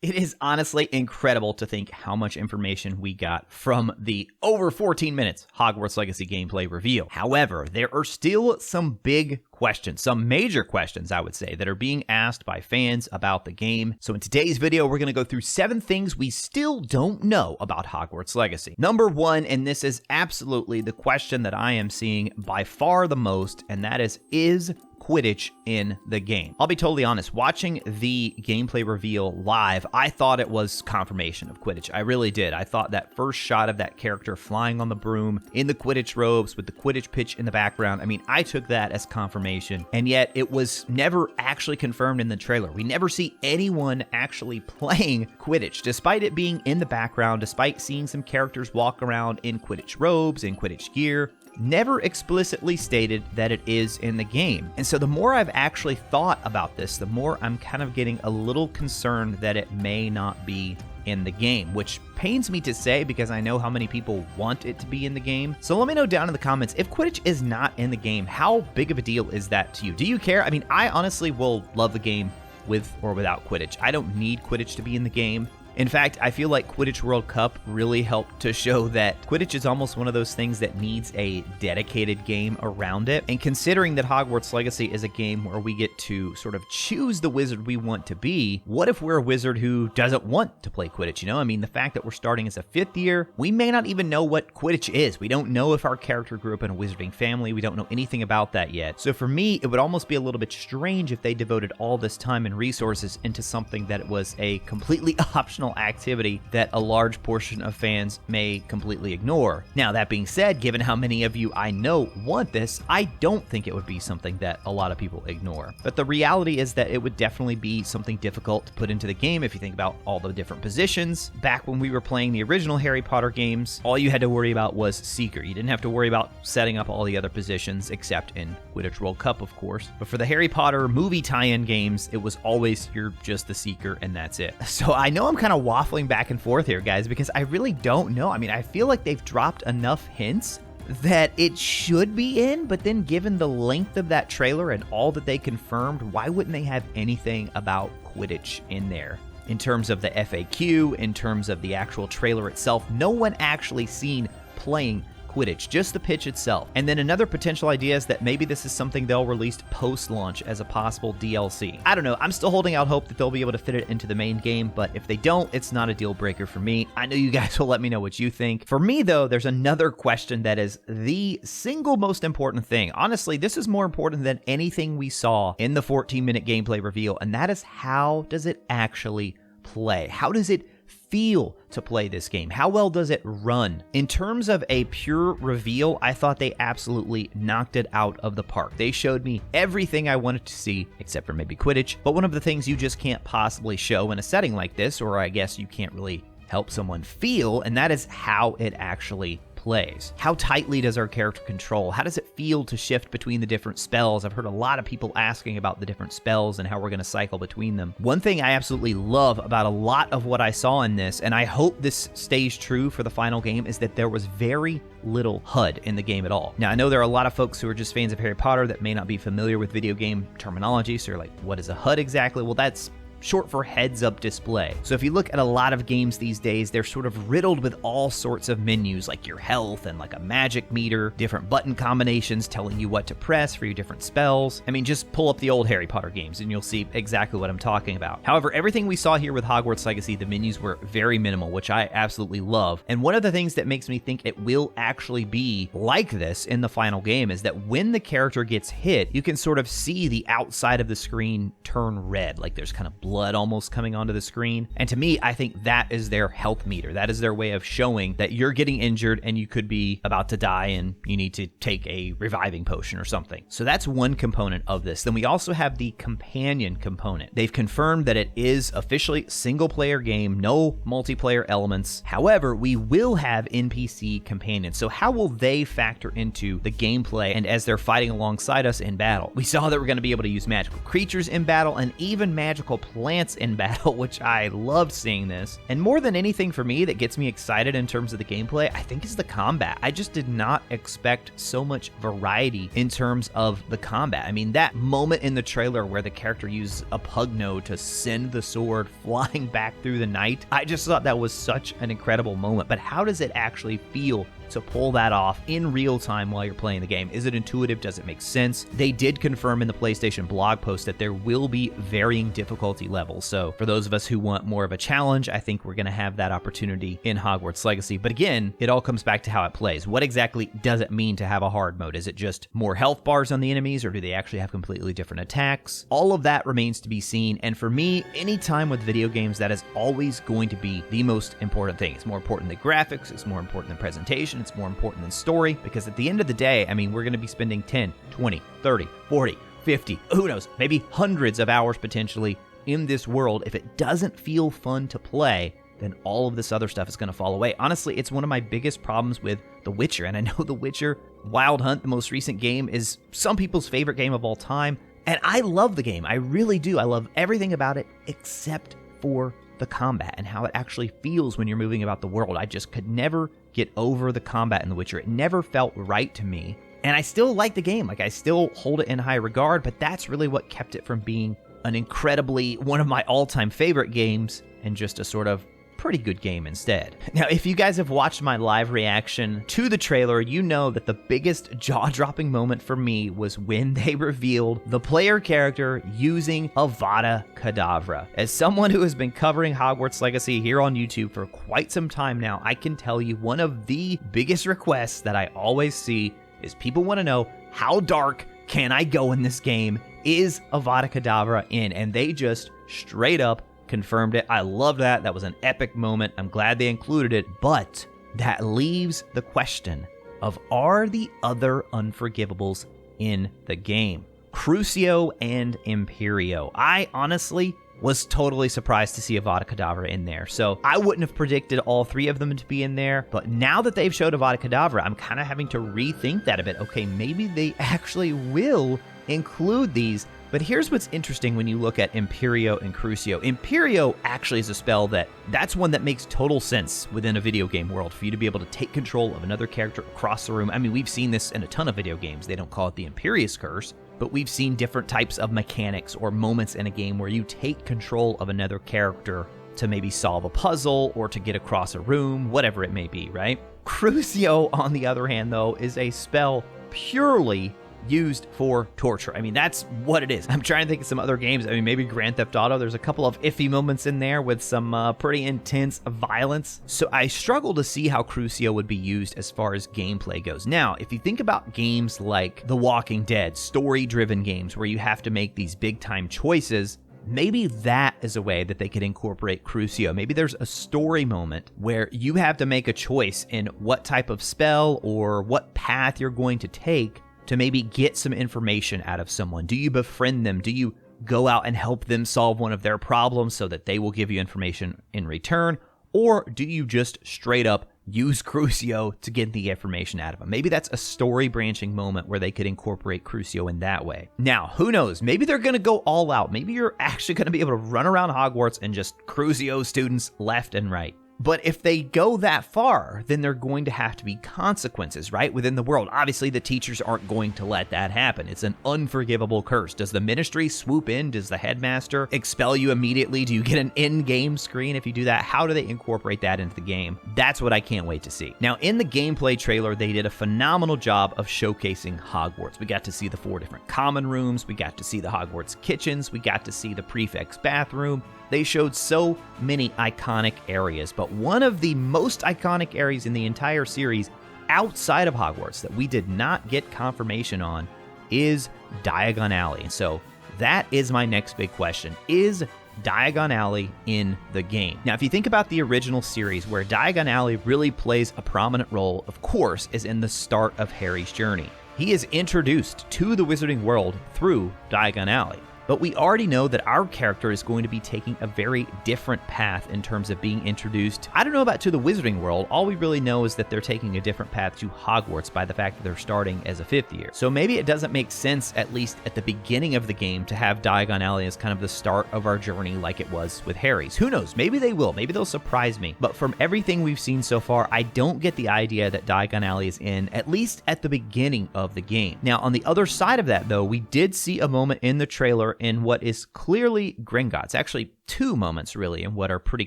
It is honestly incredible to think how much information we got from the over 14 minutes Hogwarts Legacy gameplay reveal. However, there are still some big questions, some major questions, I would say, that are being asked by fans about the game. So in today's video, we're going to go through 7 things we still don't know about Hogwarts Legacy. Number 1, and this is absolutely the question that I am seeing by far the most, and that is Quidditch in the game? I'll be totally honest, watching the gameplay reveal live, I thought it was confirmation of Quidditch. I really did. I thought that first shot of that character flying on the broom in the Quidditch robes with the Quidditch pitch in the background, I mean, I took that as confirmation, and yet it was never actually confirmed in the trailer. We never see anyone actually playing Quidditch, despite it being in the background, despite seeing some characters walk around in Quidditch robes, in Quidditch gear. Never explicitly stated that it is in the game. And so the more I've actually thought about this, the more I'm kind of getting a little concerned that it may not be in the game, which pains me to say because I know how many people want it to be in the game. So let me know down in the comments, if Quidditch is not in the game, how big of a deal is that to you? Do you care? I mean, I honestly will love the game with or without Quidditch. I don't need Quidditch to be in the game. In fact, I feel like Quidditch World Cup really helped to show that Quidditch is almost one of those things that needs a dedicated game around it. And considering that Hogwarts Legacy is a game where we get to sort of choose the wizard we want to be, what if we're a wizard who doesn't want to play Quidditch? You know, I mean, the fact that we're starting as a 5th year, we may not even know what Quidditch is. We don't know if our character grew up in a wizarding family. We don't know anything about that yet. So for me, it would almost be a little bit strange if they devoted all this time and resources into something that was a completely optional activity that a large portion of fans may completely ignore. Now, that being said, given how many of you I know want this, I don't think it would be something that a lot of people ignore. But the reality is that it would definitely be something difficult to put into the game if you think about all the different positions. Back when we were playing the original Harry Potter games, all you had to worry about was Seeker. You didn't have to worry about setting up all the other positions, except in Quidditch World Cup, of course. But for the Harry Potter movie tie-in games, it was always you're just the Seeker and that's it. So I know I'm kind of waffling back and forth here, guys, because I really don't know. I mean, I feel like they've dropped enough hints that it should be in, but then given the length of that trailer and all that they confirmed, why wouldn't they have anything about Quidditch in there? In terms of the FAQ, in terms of the actual trailer itself, no one actually seen playing Quidditch, just the pitch itself. And then another potential idea is that maybe this is something they'll release post-launch as a possible DLC. I don't know, I'm still holding out hope that they'll be able to fit it into the main game, but if they don't, it's not a deal breaker for me. I know you guys will let me know what you think. For me though, there's another question that is the single most important thing. Honestly, this is more important than anything we saw in the 14-minute gameplay reveal, and that is, how does it actually play? How does it feel to play this game? How well does it run? In terms of a pure reveal, I thought they absolutely knocked it out of the park. They showed me everything I wanted to see, except for maybe Quidditch. But one of the things you just can't possibly show in a setting like this, or I guess you can't really help someone feel, and that is how it actually plays. How tightly does our character control? How does it feel to shift between the different spells? I've heard a lot of people asking about the different spells and how we're going to cycle between them. One thing I absolutely love about a lot of what I saw in this, and I hope this stays true for the final game, is that there was very little HUD in the game at all. Now, I know there are a lot of folks who are just fans of Harry Potter that may not be familiar with video game terminology, so you're like, what is a HUD exactly? Well, that's short for heads-up display. So if you look at a lot of games these days, they're sort of riddled with all sorts of menus, like your health and like a magic meter, different button combinations telling you what to press for your different spells. I mean, just pull up the old Harry Potter games and you'll see exactly what I'm talking about. However, everything we saw here with Hogwarts Legacy, the menus were very minimal, which I absolutely love. And one of the things that makes me think it will actually be like this in the final game is that when the character gets hit, you can sort of see the outside of the screen turn red, like there's kind of blood almost coming onto the screen. And to me, I think that is their health meter. That is their way of showing that you're getting injured and you could be about to die and you need to take a reviving potion or something. So that's one component of this. Then we also have the companion component. They've confirmed that it is officially single player game, no multiplayer elements. However, we will have NPC companions. So how will they factor into the gameplay and as they're fighting alongside us in battle? We saw that we're going to be able to use magical creatures in battle and even magical plants in battle, which I loved seeing this. And more than anything for me that gets me excited in terms of the gameplay, I think is the combat. I just did not expect so much variety in terms of the combat. I mean, that moment in the trailer where the character used a pugno to send the sword flying back through the night, I just thought that was such an incredible moment. But how does it actually feel to pull that off in real time while you're playing the game? Is it intuitive? Does it make sense? They did confirm in the PlayStation blog post that there will be varying difficulty levels. So for those of us who want more of a challenge, I think we're going to have that opportunity in Hogwarts Legacy. But again, it all comes back to how it plays. What exactly does it mean to have a hard mode? Is it just more health bars on the enemies, or do they actually have completely different attacks? All of that remains to be seen. And for me, anytime with video games, that is always going to be the most important thing. It's more important than graphics. It's more important than presentation. It's more important than story, because at the end of the day, I mean, we're going to be spending 10, 20, 30, 40, 50, who knows, maybe hundreds of hours potentially in this world. If it doesn't feel fun to play, then all of this other stuff is going to fall away. Honestly, it's one of my biggest problems with The Witcher, and I know The Witcher Wild Hunt, the most recent game, is some people's favorite game of all time, and I love the game. I really do. I love everything about it except for the combat and how it actually feels when you're moving about the world. I just could never get over the combat in The Witcher. It never felt right to me. And I still like the game. Like, I still hold it in high regard, but that's really what kept it from being an incredibly, one of my all-time favorite games, and just a sort of pretty good game instead. Now, if you guys have watched my live reaction to the trailer, you know that the biggest jaw-dropping moment for me was when they revealed the player character using Avada Kedavra. As someone who has been covering Hogwarts Legacy here on YouTube for quite some time now, I can tell you one of the biggest requests that I always see is people want to know, how dark can I go in this game? Is Avada Kedavra in? And they just straight up confirmed it. I love that. That was an epic moment. I'm glad they included it, but that leaves the question of, are the other Unforgivables in the game? Crucio and Imperio. I honestly was totally surprised to see Avada Kedavra in there. So I wouldn't have predicted all three of them to be in there, but now that they've showed Avada Kedavra, I'm kind of having to rethink that a bit. Okay, maybe they actually will include these. But here's what's interesting when you look at Imperio and Crucio. Imperio actually is a spell that's one that makes total sense within a video game world, for you to be able to take control of another character across the room. I mean, we've seen this in a ton of video games. They don't call it the Imperious Curse, but we've seen different types of mechanics or moments in a game where you take control of another character to maybe solve a puzzle or to get across a room, whatever it may be, right? Crucio, on the other hand, though, is a spell purely used for torture. I mean, that's what it is. I'm trying to think of some other games. I mean, maybe Grand Theft Auto. There's a couple of iffy moments in there with some pretty intense violence. So I struggle to see how Crucio would be used as far as gameplay goes. Now, if you think about games like The Walking Dead, story-driven games where you have to make these big-time choices, maybe that is a way that they could incorporate Crucio. Maybe there's a story moment where you have to make a choice in what type of spell or what path you're going to take to maybe get some information out of someone. Do you befriend them? Do you go out and help them solve one of their problems so that they will give you information in return? Or do you just straight up use Crucio to get the information out of them? Maybe that's a story branching moment where they could incorporate Crucio in that way. Now, who knows? Maybe they're going to go all out. Maybe you're actually going to be able to run around Hogwarts and just Crucio students left and right. But if they go that far, then there are going to have to be consequences, right, within the world. Obviously, the teachers aren't going to let that happen. It's an unforgivable curse. Does the ministry swoop in? Does the headmaster expel you immediately? Do you get an in-game screen if you do that? How do they incorporate that into the game? That's what I can't wait to see. Now, in the gameplay trailer, they did a phenomenal job of showcasing Hogwarts. We got to see the 4 different common rooms. We got to see the Hogwarts kitchens. We got to see the prefect's bathroom. They showed so many iconic areas, but one of the most iconic areas in the entire series outside of Hogwarts that we did not get confirmation on is Diagon Alley. So that is my next big question. Is Diagon Alley in the game? Now, if you think about the original series, where Diagon Alley really plays a prominent role, of course, is in the start of Harry's journey. He is introduced to the wizarding world through Diagon Alley. But we already know that our character is going to be taking a very different path in terms of being introduced. I don't know about to the Wizarding World. All we really know is that they're taking a different path to Hogwarts by the fact that they're starting as a 5th year. So maybe it doesn't make sense, at least at the beginning of the game, to have Diagon Alley as kind of the start of our journey like it was with Harry's. Who knows? Maybe they will. Maybe they'll surprise me. But from everything we've seen so far, I don't get the idea that Diagon Alley is in, at least at the beginning of the game. Now, on the other side of that, though, we did see a moment in the trailer in what is clearly Gringotts. Actually, 2 moments, really, in what are pretty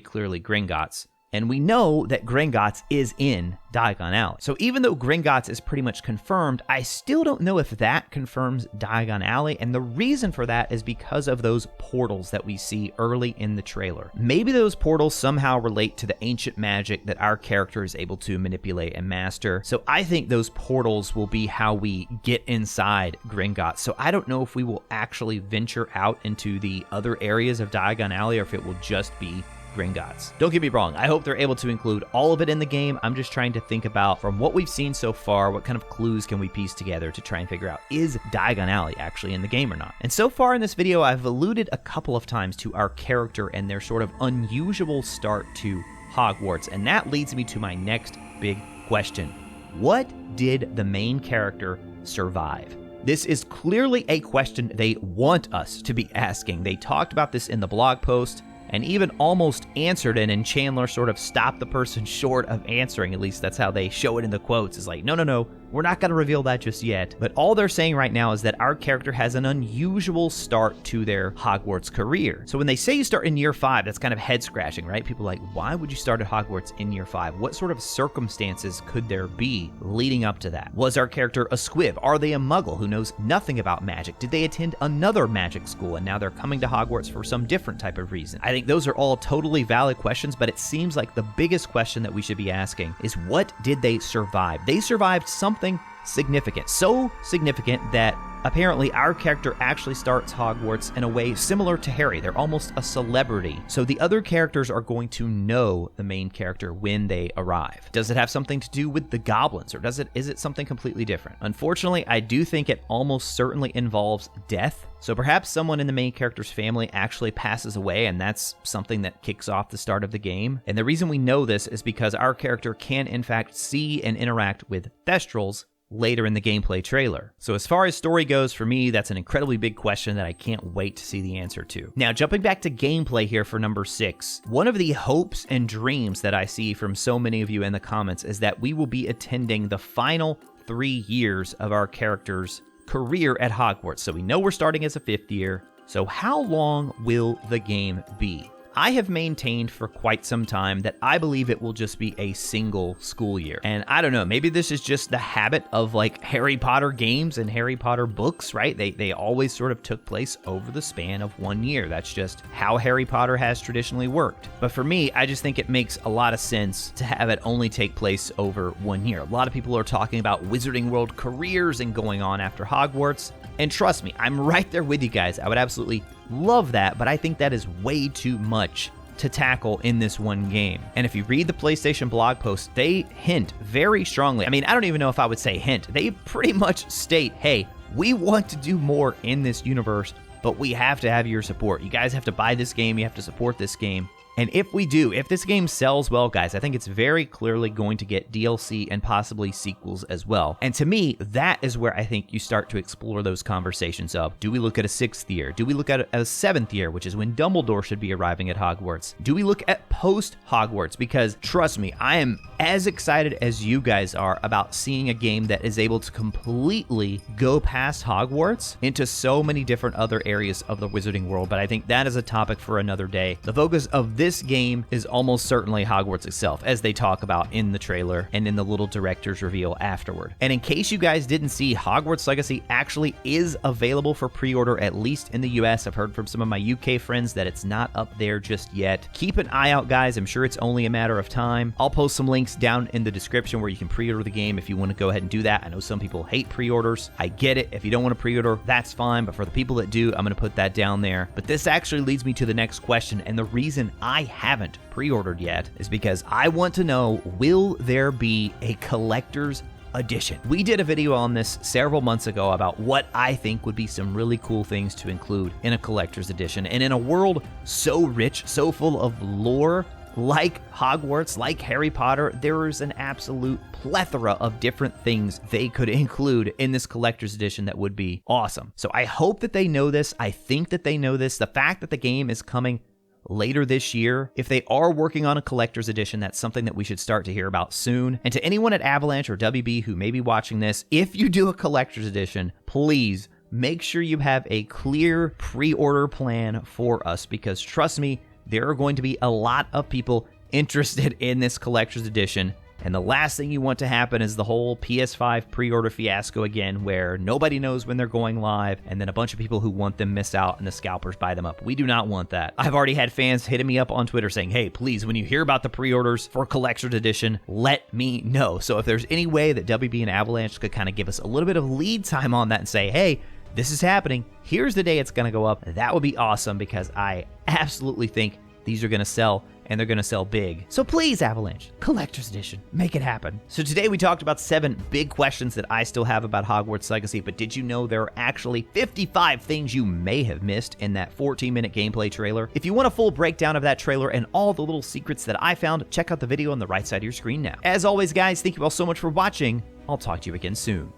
clearly Gringotts. And we know that Gringotts is in Diagon Alley. So even though Gringotts is pretty much confirmed, I still don't know if that confirms Diagon Alley. And the reason for that is because of those portals that we see early in the trailer. Maybe those portals somehow relate to the ancient magic that our character is able to manipulate and master. So I think those portals will be how we get inside Gringotts. So I don't know if we will actually venture out into the other areas of Diagon Alley or if it will just be Gringotts. Don't get me wrong, I hope they're able to include all of it in the game. I'm just trying to think about, from what we've seen so far, what kind of clues can we piece together to try and figure out, is Diagon Alley actually in the game or not? And so far in this video, I've alluded a couple of times to our character and their sort of unusual start to Hogwarts, and that leads me to my next big question. What did the main character survive? This is clearly a question they want us to be asking. They talked about this in the blog post, and even almost answered it, and Chandler sort of stopped the person short of answering. At least that's how they show it in the quotes. It's like, no, we're not going to reveal that just yet. But all they're saying right now is that our character has an unusual start to their Hogwarts career. So when they say you start in year 5, that's kind of head scratching, right? People are like, why would you start at Hogwarts in year 5? What sort of circumstances could there be leading up to that? Was our character a squib? Are they a muggle who knows nothing about magic? Did they attend another magic school and now they're coming to Hogwarts for some different type of reason? I think those are all totally valid questions, but it seems like the biggest question that we should be asking is, what did they survive? They survived something significant. So significant that apparently our character actually starts Hogwarts in a way similar to Harry. They're almost a celebrity. So the other characters are going to know the main character when they arrive. Does it have something to do with the goblins, or is it something completely different? Unfortunately, I do think it almost certainly involves death. So perhaps someone in the main character's family actually passes away, and that's something that kicks off the start of the game. And the reason we know this is because our character can in fact see and interact with Thestrals later in the gameplay trailer. So as far as story goes, for me, that's an incredibly big question that I can't wait to see the answer to. Now, jumping back to gameplay here for number 6, one of the hopes and dreams that I see from so many of you in the comments is that we will be attending the final 3 years of our character's career at Hogwarts. So we know we're starting as a 5th year. So how long will the game be? I have maintained for quite some time that I believe it will just be a single school year. And I don't know, maybe this is just the habit of like Harry Potter games and Harry Potter books, right? They always sort of took place over the span of 1 year. That's just how Harry Potter has traditionally worked. But for me, I just think it makes a lot of sense to have it only take place over 1 year. A lot of people are talking about Wizarding World careers and going on after Hogwarts. And trust me, I'm right there with you guys. I would absolutely love that, but I think that is way too much to tackle in this one game. And if you read the PlayStation blog post, they hint very strongly. I mean, I don't even know if I would say hint. They pretty much state, hey, we want to do more in this universe, but we have to have your support. You guys have to buy this game. You have to support this game. And if we do, if this game sells well, guys, I think it's very clearly going to get DLC and possibly sequels as well. And to me, that is where I think you start to explore those conversations of, do we look at a 6th year? Do we look at a 7th year, which is when Dumbledore should be arriving at Hogwarts? Do we look at post-Hogwarts? Because trust me, I am as excited as you guys are about seeing a game that is able to completely go past Hogwarts into so many different other areas of the Wizarding World. But I think that is a topic for another day. The focus of this game is almost certainly Hogwarts itself, as they talk about in the trailer and in the little director's reveal afterward. And in case you guys didn't see, Hogwarts Legacy actually is available for pre-order, at least in the US. I've heard from some of my UK friends that it's not up there just yet. Keep an eye out, guys. I'm sure it's only a matter of time. I'll post some links down in the description where you can pre-order the game if you want to go ahead and do that. I know some people hate pre-orders. I get it. If you don't want to pre-order, that's fine. But for the people that do, I'm going to put that down there. But this actually leads me to the next question. And the reason I haven't pre-ordered yet is because I want to know, will there be a collector's Edition. We did a video on this several months ago about what I think would be some really cool things to include in a collector's edition. And in a world so rich, so full of lore, like Hogwarts, like Harry Potter, there is an absolute plethora of different things they could include in this collector's edition that would be awesome. So I hope that they know this. I think that they know this. The fact that the game is coming later this year, if they are working on a collector's edition, that's something that we should start to hear about soon. And to anyone at Avalanche or WB who may be watching this, if you do a collector's edition, please make sure you have a clear pre-order plan for us, because trust me, there are going to be a lot of people interested in this collector's edition. And the last thing you want to happen is the whole PS5 pre-order fiasco again, where nobody knows when they're going live, and then a bunch of people who want them miss out and the scalpers buy them up. We do not want that. I've already had fans hitting me up on Twitter saying, hey, please, when you hear about the pre-orders for collector's edition, let me know. So if there's any way that WB and Avalanche could kind of give us a little bit of lead time on that and say, hey, this is happening, here's the day it's going to go up, that would be awesome, because I absolutely think these are going to sell, and they're going to sell big. So please, Avalanche, collector's edition, make it happen. So today we talked about 7 big questions that I still have about Hogwarts Legacy, but did you know there are actually 55 things you may have missed in that 14-minute gameplay trailer? If you want a full breakdown of that trailer and all the little secrets that I found, check out the video on the right side of your screen now. As always, guys, thank you all so much for watching. I'll talk to you again soon.